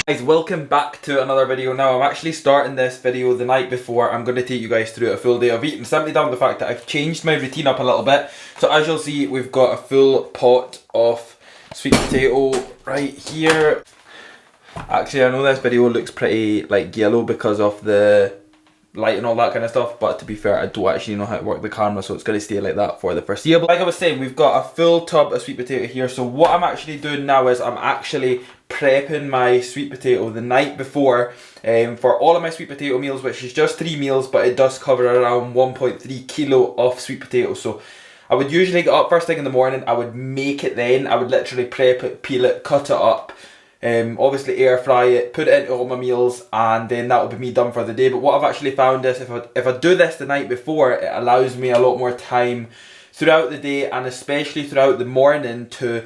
Guys, welcome back to another video. Now I'm actually starting this video the night before. I'm going to take you guys through a full day of eating, simply down to the fact that I've changed my routine up a little bit. So as you'll see, we've got a full pot of sweet potato right here. Actually, I know this video looks pretty like yellow because of the light and all that kind of stuff, but to be fair, I don't actually know how to work the camera, so it's going to stay like that for the foreseeable. Like I was saying, we've got a full tub of sweet potato here. So what I'm actually doing now is I'm actually prepping my sweet potato the night before for all of my sweet potato meals, which is just 3 meals, but it does cover around 1.3 kilo of sweet potatoes. So I would usually get up first thing in the morning, I would make it then, I would literally prep it, peel it, cut it up, obviously air fry it, put it into all my meals, and then that will be me done for the day. But what I've actually found is if I do this the night before, it allows me a lot more time throughout the day, and especially throughout the morning, to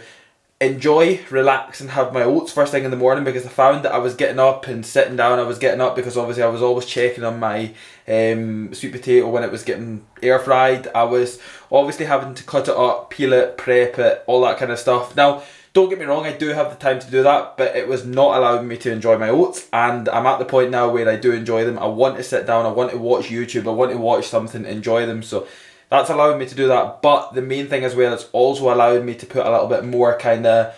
enjoy, relax and have my oats first thing in the morning, because I found that I was getting up and sitting down. I was getting up because obviously I was always checking on my sweet potato when it was getting air fried. I was obviously having to cut it up, peel it, prep it, all that kind of stuff. Now, don't get me wrong, I do have the time to do that, but it was not allowing me to enjoy my oats, and I'm at the point now where I do enjoy them. I want to sit down, I want to watch YouTube, I want to watch something, enjoy them, so that's allowing me to do that. But the main thing as well, it's also allowing me to put a little bit more kind of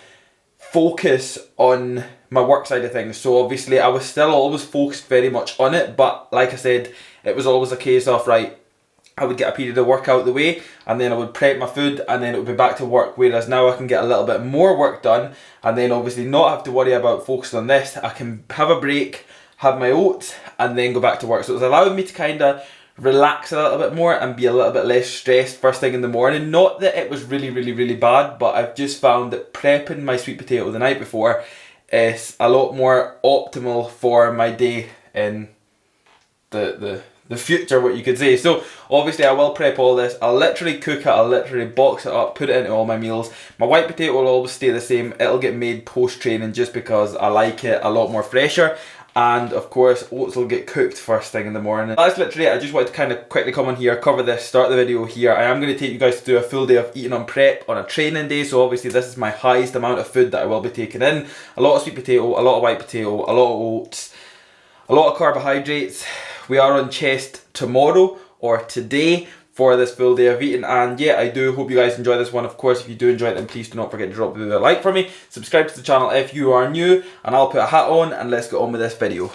focus on my work side of things. So obviously I was still always focused very much on it, but like I said, it was always a case of, right, I would get a period of work out of the way, and then I would prep my food, and then it would be back to work. Whereas now I can get a little bit more work done, and then obviously not have to worry about focusing on this. I can have a break, have my oats, and then go back to work. So it's allowing me to kind of relax a little bit more and be a little bit less stressed first thing in the morning. Not that it was really bad, but I've just found that prepping my sweet potato the night before is a lot more optimal for my day in the future, what you could say. So obviously I will prep all this. I'll literally cook it, I'll literally box it up, put it into all my meals. My white potato will always stay the same. It'll get made post training just because I like it a lot more fresher. And of course oats will get cooked first thing in the morning. That's literally it. I just wanted to kind of quickly come on here, cover this, start the video here. I am going to take you guys to do a full day of eating on prep on a training day. So obviously this is my highest amount of food that I will be taking in. A lot of sweet potato, a lot of white potato, a lot of oats, a lot of carbohydrates. We are on chest tomorrow or today for this full day of eating, and yeah, I do hope you guys enjoy this one. Of course, if you do enjoy it, then please do not forget to drop a like for me, subscribe to the channel if you are new, and I'll put a hat on and let's get on with this video.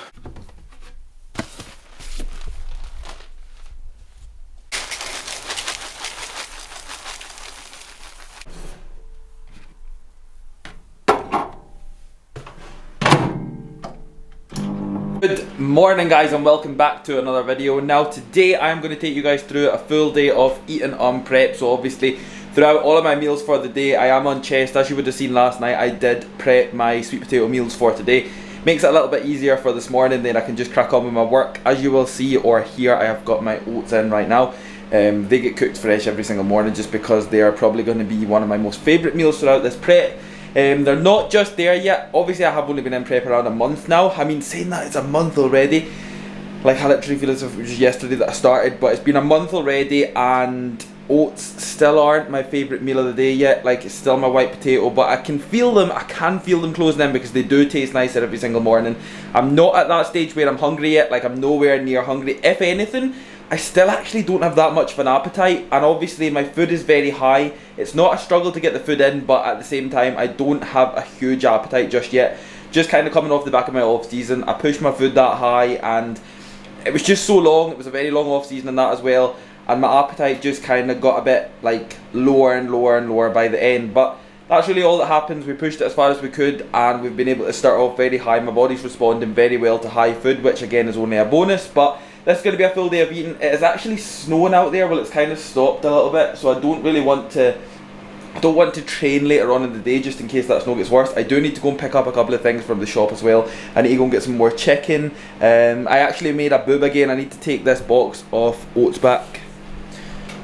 Good morning guys, and welcome back to another video. Now today I am going to take you guys through a full day of eating on prep. So obviously throughout all of my meals for the day I am on chest. As you would have seen last night, I did prep my sweet potato meals for today. Makes it a little bit easier for this morning, then I can just crack on with my work. As you will see or hear, I have got my oats in right now. They get cooked fresh every single morning just because they are probably going to be one of my most favourite meals throughout this prep. They're not just there yet. Obviously I have only been in prep around a month now. I mean, saying that, it's a month already. Like, I literally feel as if it was yesterday that I started, but it's been a month already, and oats still aren't my favourite meal of the day yet. Like, it's still my white potato, but I can feel them closing in because they do taste nicer every single morning. I'm not at that stage where I'm hungry yet. Like, I'm nowhere near hungry. If anything, I still actually don't have that much of an appetite, and obviously my food is very high. It's not a struggle to get the food in, but at the same time I don't have a huge appetite just yet. Just kind of coming off the back of my off season, I pushed my food that high, and it was just so long. It was a very long off season and that as well, and my appetite just kind of got a bit like lower and lower by the end. But that's really all that happens. We pushed it as far as we could, and we've been able to start off very high. My body's responding very well to high food, which again is only a bonus. But this is going to be a full day of eating. It is actually snowing out there. Well, it's kind of stopped a little bit, so I don't really want to train later on in the day just in case that snow gets worse. I do need to go and pick up a couple of things from the shop as well. I need to go and get some more chicken. I actually made a boob again. I need to take this box of oats back,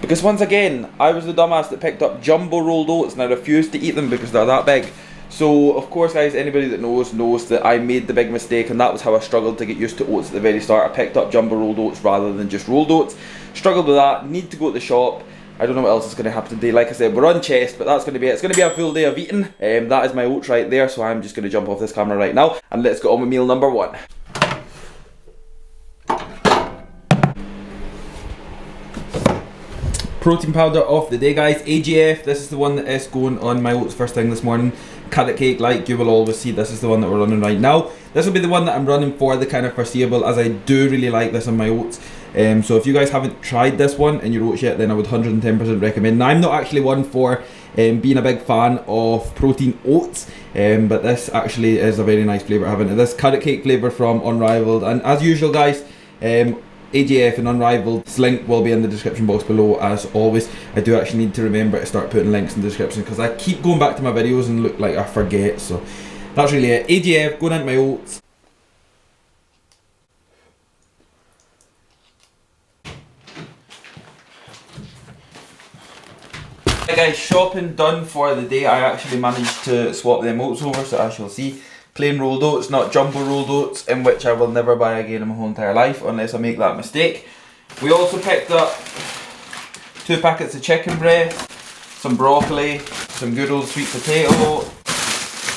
because once again I was the dumbass that picked up jumbo rolled oats and I refused to eat them because they're that big. So of course guys, anybody that knows that I made the big mistake, and that was how I struggled to get used to oats at the very start. I picked up jumbo rolled oats rather than just rolled oats. Struggled with that, need to go to the shop, I don't know what else is going to happen today. Like I said, we're on chest, but that's going to be it. It's going to be a full day of eating. That is my oats right there, so I'm just going to jump off this camera right now and let's get on with meal number 1. Protein powder of the day, guys. AGF, this is the one that is going on my oats first thing this morning. Carrot cake, like you will always see, this is the one that we're running right now. This will be the one that I'm running for the kind of foreseeable, as I do really like this on my oats. So if you guys haven't tried this one in your oats yet, then I would 110% recommend. Now, I'm not actually one for being a big fan of protein oats, but this actually is a very nice flavour having it. This carrot cake flavour from Unrivaled, and as usual, guys, AGF and Unrivaled's link will be in the description box below as always. I do actually need to remember to start putting links in the description because I keep going back to my videos and look like I forget, so that's really it. AGF, going into my oats. Hey guys, shopping done for the day. I actually managed to swap them oats over, so as you'll see, plain rolled oats, not jumbo rolled oats, in which I will never buy again in my whole entire life unless I make that mistake. We also picked up 2 packets of chicken breast, some broccoli, some good old sweet potato,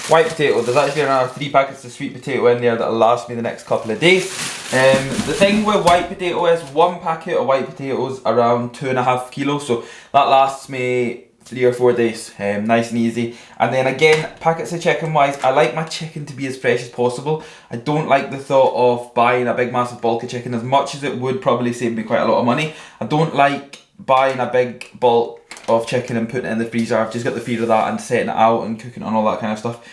white potato. There's actually another 3 packets of sweet potato in there that'll last me the next couple of days. The thing with white potato is 1 packet of white potatoes around 2.5 kilos, so that lasts me 3 or 4 days, nice and easy. And then again, packets of chicken wise, I like my chicken to be as fresh as possible. I don't like the thought of buying a big massive bulk of chicken, as much as it would probably save me quite a lot of money. I don't like buying a big bulk of chicken and putting it in the freezer. I've just got the fear of that and setting it out and cooking it and all that kind of stuff.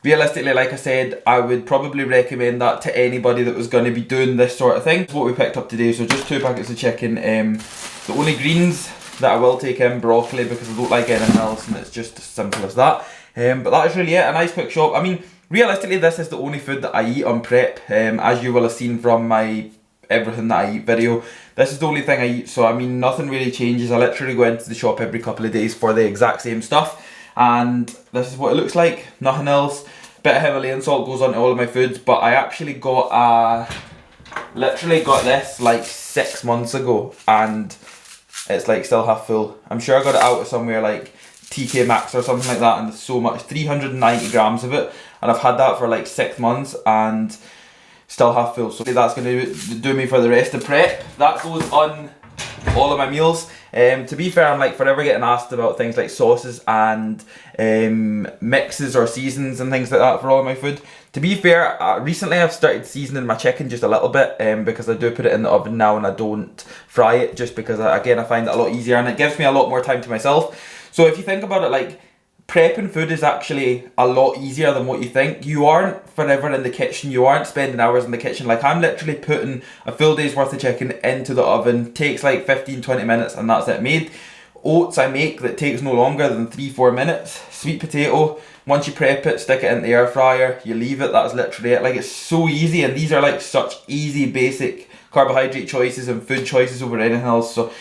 Realistically, like I said, I would probably recommend that to anybody that was going to be doing this sort of thing. That's what we picked up today, so just 2 packets of chicken. The only greens that I will take in, broccoli, because I don't like anything else, and it's just as simple as that. But that is really it, a nice quick shop. I mean, realistically, this is the only food that I eat on prep, as you will have seen from my everything that I eat video. This is the only thing I eat, so I mean, nothing really changes. I literally go into the shop every couple of days for the exact same stuff, and this is what it looks like, nothing else. Bit of Himalayan salt goes onto all of my foods, but I actually literally got this like 6 months ago, and it's like still half full. I'm sure I got it out of somewhere like TK Maxx or something like that, and there's so much, 390 grams of it, and I've had that for like 6 months and still half full. So that's going to do me for the rest of prep. That goes on all of my meals. To be fair, I'm like forever getting asked about things like sauces and mixes or seasons and things like that for all of my food. To be fair, recently I've started seasoning my chicken just a little bit, because I do put it in the oven now and I don't fry it, just because again I find it a lot easier and it gives me a lot more time to myself. So if you think about it, like, prepping food is actually a lot easier than what you think. You aren't forever in the kitchen, you aren't spending hours in the kitchen. Like, I'm literally putting a full day's worth of chicken into the oven, takes like 15-20 minutes and that's it made. Oats I make that takes no longer than 3-4 minutes. Sweet potato, once you prep it, stick it in the air fryer, you leave it, that's literally it. Like, it's so easy, and these are like such easy basic carbohydrate choices and food choices over anything else. So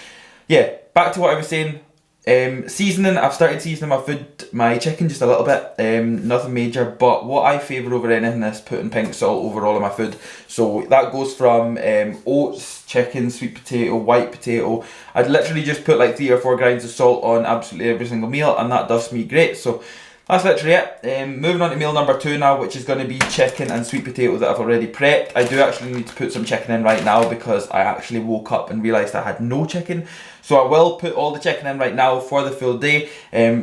yeah, back to what I was saying. Seasoning, I've started seasoning my food, my chicken just a little bit, nothing major, but what I favour over anything is putting pink salt over all of my food. So that goes from oats, chicken, sweet potato, white potato. I'd literally just put like 3 or 4 grains of salt on absolutely every single meal, and that does me great. So that's literally it. Moving on to meal number 2 now, which is going to be chicken and sweet potato that I've already prepped. I do actually need to put some chicken in right now because I actually woke up and realised I had no chicken. So I will put all the chicken in right now for the full day.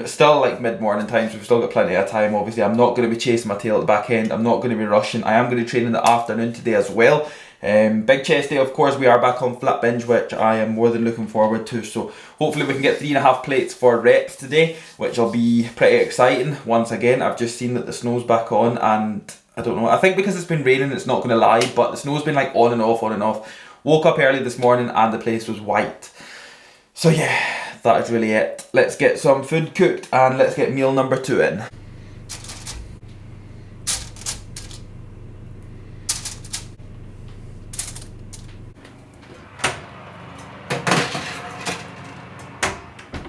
Still like mid-morning time, so we've still got plenty of time. Obviously, I'm not going to be chasing my tail at the back end. I'm not going to be rushing. I am going to train in the afternoon today as well. Big chest day, of course. We are back on flat bench, which I am more than looking forward to. So hopefully we can get 3.5 plates for reps today, which will be pretty exciting. Once again, I've just seen that the snow's back on, and I don't know, I think because it's been raining, it's not going to lie, but the snow's been like on and off, on and off. Woke up early this morning and the place was white. So yeah, that is really it. Let's get some food cooked and let's get meal number 2 in.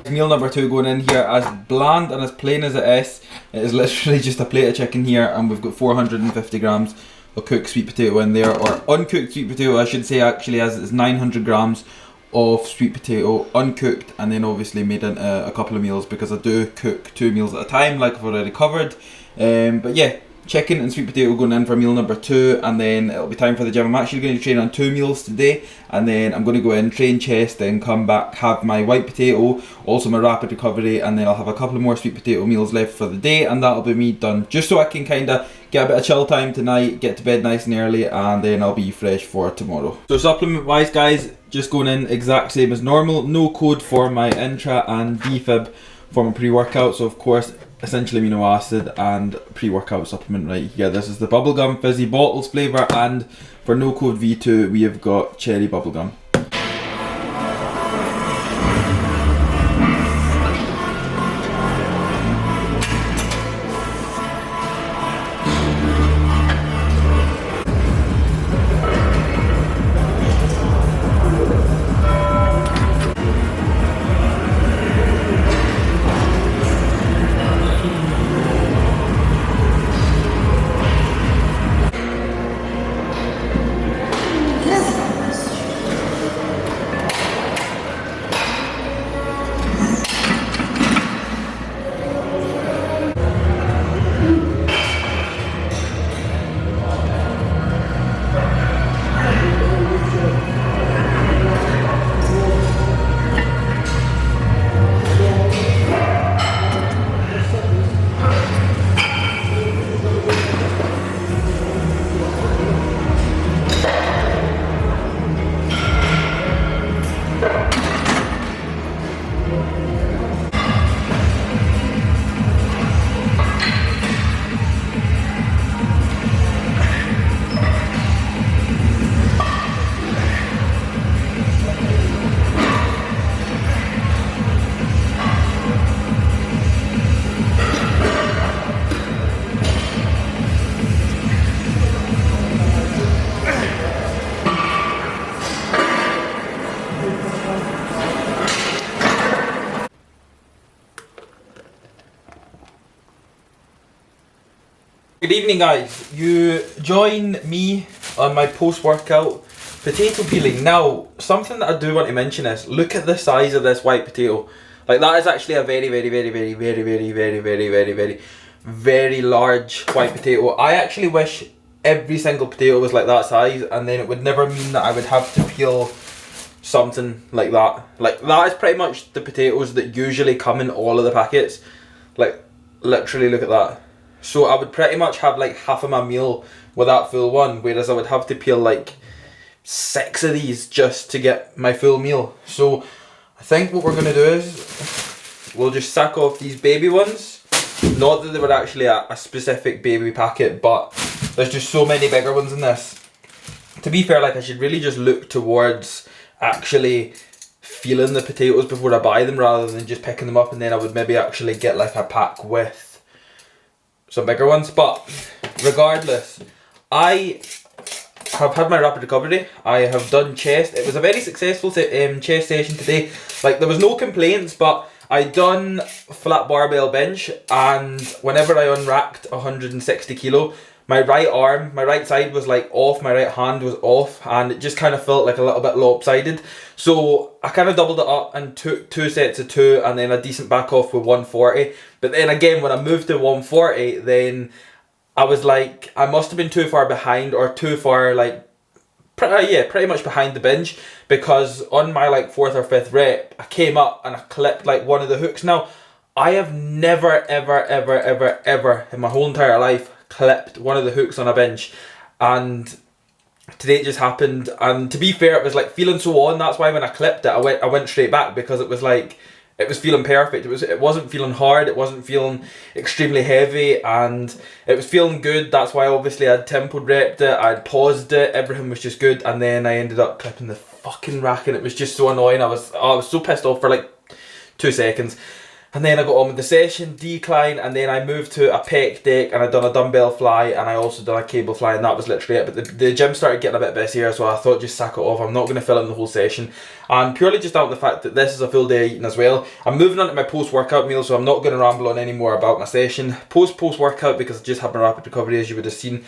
Meal number 2 going in here, as bland and as plain as it is literally just a plate of chicken here, and we've got 450 grams of cooked sweet potato in there, or uncooked sweet potato I should say, actually, as it's 900 grams of sweet potato, uncooked, and then obviously made into a couple of meals, because I do cook 2 meals at a time, like I've already covered. But yeah, chicken and sweet potato going in for meal number 2, and then it'll be time for the gym. I'm actually going to train on 2 meals today, and then I'm going to go in, train chest, then come back, have my white potato, also my rapid recovery, and then I'll have a couple of more sweet potato meals left for the day, and that'll be me done, just so I can kind of get a bit of chill time tonight, get to bed nice and early, and then I'll be fresh for tomorrow. So supplement wise guys, just going in exact same as normal, no code for my intra and defib for my pre-workout, so of course essential amino acid and pre-workout supplement right here. This is the bubblegum fizzy bottles flavour, and for no code V2 we have got cherry bubblegum. Good evening guys, you join me on my post-workout potato peeling. Now, something that I do want to mention is, look at the size of this white potato. Like, that is actually a very large white potato. I actually wish every single potato was like that size, and then it would never mean that I would have to peel something like that. Like, that is pretty much the potatoes that usually come in all of the packets. Like, literally look at that. So I would pretty much have like half of my meal with that full one, whereas I would have to peel like 6 of these just to get my full meal. So I think what we're going to do is we'll just sack off these baby ones. Not that they were actually a specific baby packet, but there's just so many bigger ones in this. To be fair, like, I should really just look towards actually feeling the potatoes before I buy them, rather than just picking them up, and then I would maybe actually get like a pack with some bigger ones. But regardless, I have had my rapid recovery. I have done chest. It was a very successful chest session today. Like, there was no complaints, but I done flat barbell bench, and whenever I unracked 160 kilo, my right arm, my right side was like off, my right hand was off, and it just kind of felt like a little bit lopsided. So I kind of doubled it up and took 2 sets of 2, and then a decent back off with 140. But then again, when I moved to 140, then I was like, I must have been too far behind, or too far like, pretty much behind the bench, because on my like 4th or 5th rep, I came up and I clipped like one of the hooks. Now, I have never ever in my whole entire life clipped one of the hooks on a bench, and today it just happened. And to be fair, it was like feeling so on, that's why when I clipped it, I went straight back, because it was like, it was feeling perfect. It wasn't feeling hard, it wasn't feeling extremely heavy, and it was feeling good. That's why obviously I'd tempo repped it, I'd paused it, everything was just good, and then I ended up clipping the fucking rack, and it was just so annoying. I was so pissed off for like 2 seconds. And then I got on with the session, decline, and then I moved to a pec deck and I done a dumbbell fly and I also done a cable fly, and that was literally it. But the gym started getting a bit busier, so I thought just sack it off. I'm not going to film the whole session. And purely just out of the fact that this is a full day of eating as well. I'm moving on to my post-workout meal, so I'm not going to ramble on any more about my session. Post-workout, because I just had my rapid recovery, as you would have seen.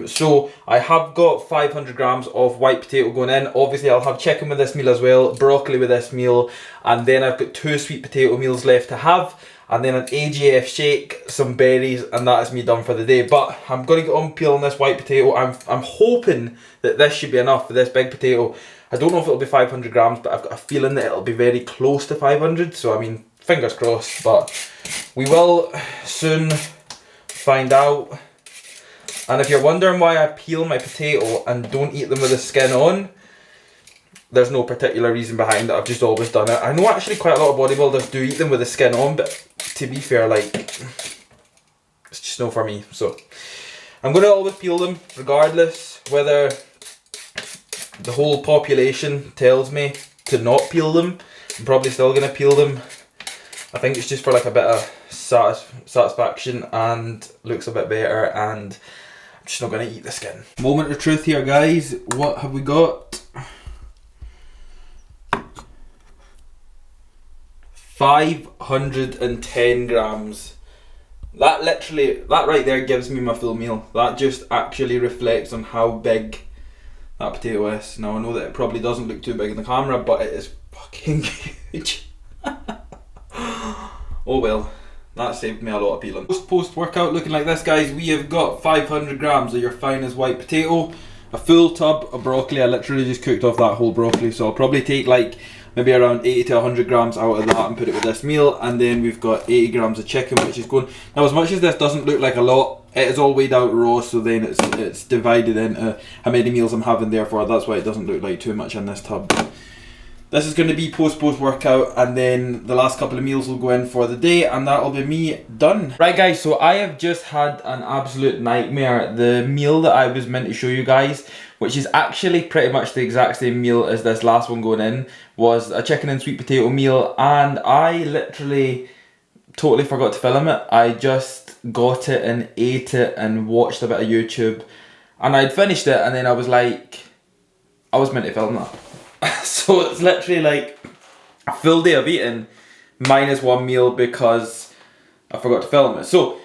So I have got 500 grams of white potato going in. Obviously I'll have chicken with this meal as well, broccoli with this meal, and then I've got 2 sweet potato meals left to have, and then an AGF shake, some berries, and that is me done for the day. But I'm going to get on peeling this white potato. I'm hoping that this should be enough for this big potato. I don't know if it'll be 500 grams, but I've got a feeling that it'll be very close to 500, so I mean, fingers crossed, but we will soon find out. And if you're wondering why I peel my potato and don't eat them with the skin on, there's no particular reason behind it. I've just always done it. I know actually quite a lot of bodybuilders do eat them with the skin on, but to be fair, like, it's just no for me. So I'm going to always peel them, regardless whether the whole population tells me to not peel them. I'm probably still going to peel them. I think it's just for like a bit of satisfaction and looks a bit better, and I'm just not going to eat the skin. Moment of truth here, guys. What have we got? 510 grams. That right there gives me my full meal. That just actually reflects on how big that potato is. Now I know that it probably doesn't look too big in the camera, but it is fucking huge. Oh well, that saved me a lot of peeling. Post workout looking like this, guys. We have got 500 grams of your finest white potato, a full tub of broccoli. I literally just cooked off that whole broccoli, so I'll probably take like maybe around 80 to 100 grams out of that and put it with this meal. And then we've got 80 grams of chicken, which is going, now as much as this doesn't look like a lot, it is all weighed out raw, so then it's divided into how many meals I'm having, therefore that's why it doesn't look like too much in this tub. This is going to be post workout, and then the last couple of meals will go in for the day, and that'll be me done. Right guys, so I have just had an absolute nightmare. The meal that I was meant to show you guys, which is actually pretty much the exact same meal as this last one going in, was a chicken and sweet potato meal, and I literally totally forgot to film it. I just got it and ate it and watched a bit of YouTube, and I'd finished it, and then I was like, I was meant to film that. So it's literally like a full day of eating minus one meal because I forgot to film it. So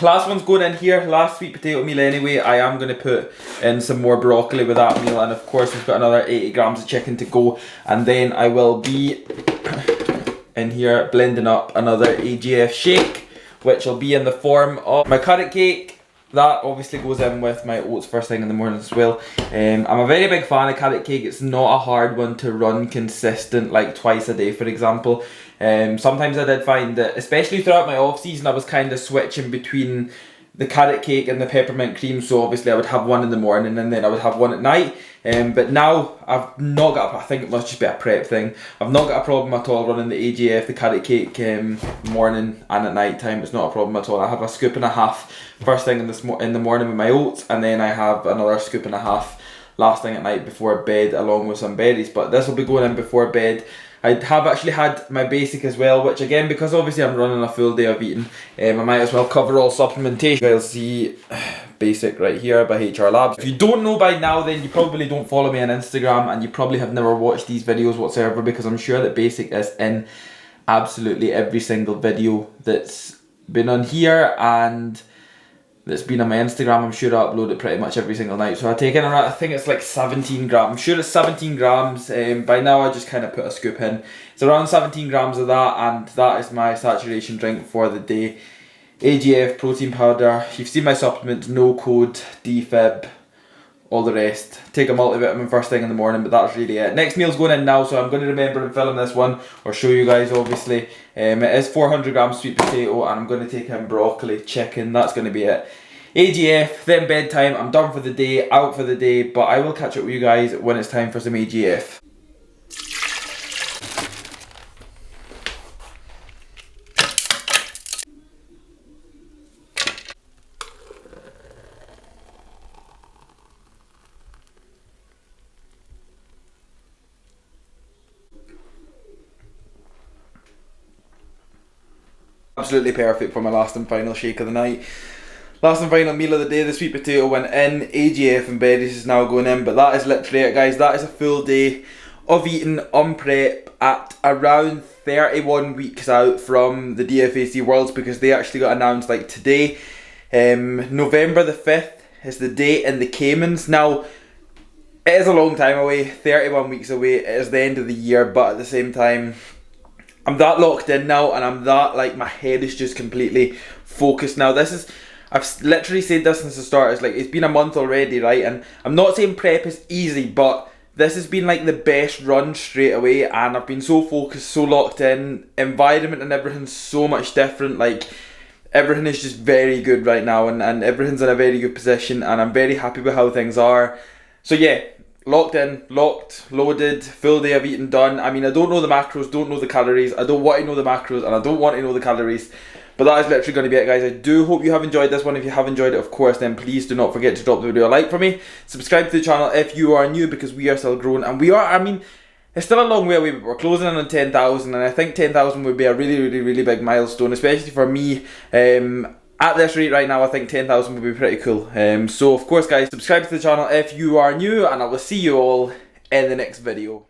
last one's going in here, last sweet potato meal anyway. I am going to put in some more broccoli with that meal, and of course we've got another 80 grams of chicken to go, and then I will be in here blending up another AGF shake, which will be in the form of my carrot cake. That obviously goes in with my oats first thing in the morning as well. I'm a very big fan of carrot cake. It's not a hard one to run consistent, like twice a day for example. Sometimes I did find that, especially throughout my off season, I was kind of switching between the carrot cake and the peppermint cream, so obviously I would have one in the morning and then I would have one at night. But now I've not got, I think it must just be a prep thing, I've not got a problem at all running the AGF, the carrot cake, morning and at night time. It's not a problem at all. I have a scoop and a half first thing in the morning with my oats, and then I have another scoop and a half last thing at night before bed, along with some berries. But this will be going in before bed. I have actually had my basic as well, which again, because obviously I'm running a full day of eating, I might as well cover all supplementation. You'll see basic right here by HR Labs. If you don't know by now, then you probably don't follow me on Instagram, and you probably have never watched these videos whatsoever, because I'm sure that basic is in absolutely every single video that's been on here and that's been on my Instagram. I'm sure I upload it pretty much every single night. So I take in around, I think it's like 17 grams. I'm sure it's 17 grams. By now I just kind of put a scoop in. It's around 17 grams of that, and that is my saturation drink for the day. AGF protein powder. You've seen my supplements, no code, defib, all the rest. Take a multivitamin first thing in the morning, but that's really it. Next meal's going in now, so I'm going to remember and film this one, or show you guys obviously. It is 400 grams sweet potato, and I'm going to take in broccoli, chicken, that's going to be it. AGF, then bedtime, I'm done for the day, out for the day, but I will catch up with you guys when it's time for some AGF. Absolutely perfect for my last and final shake of the night. Last and final meal of the day, the sweet potato went in, AGF and berries is now going in, but that is literally it, guys. That is a full day of eating on prep at around 31 weeks out from the DFAC Worlds, because they actually got announced like today. November the 5th is the date in the Caymans. Now, it is a long time away, 31 weeks away, it is the end of the year, but at the same time, I'm that locked in now, and I'm that, like, my head is just completely focused now. I've literally said this since the start, it's like, it's been a month already, right? And I'm not saying prep is easy, but this has been like the best run straight away, and I've been so focused, so locked in, environment and everything's so much different, like, everything is just very good right now, and everything's in a very good position, and I'm very happy with how things are. So yeah, locked in, locked, loaded, full day of eating done. I mean, I don't know the macros, don't know the calories, I don't want to know the macros, and I don't want to know the calories. But that is literally going to be it, guys. I do hope you have enjoyed this one. If you have enjoyed it, of course, then please do not forget to drop the video a like for me. Subscribe to the channel if you are new, because we are still growing. And we are, I mean, it's still a long way away, but we're closing in on 10,000. And I think 10,000 would be a really, really, really big milestone, especially for me. At this rate right now, I think 10,000 would be pretty cool. So, of course, guys, subscribe to the channel if you are new. And I will see you all in the next video.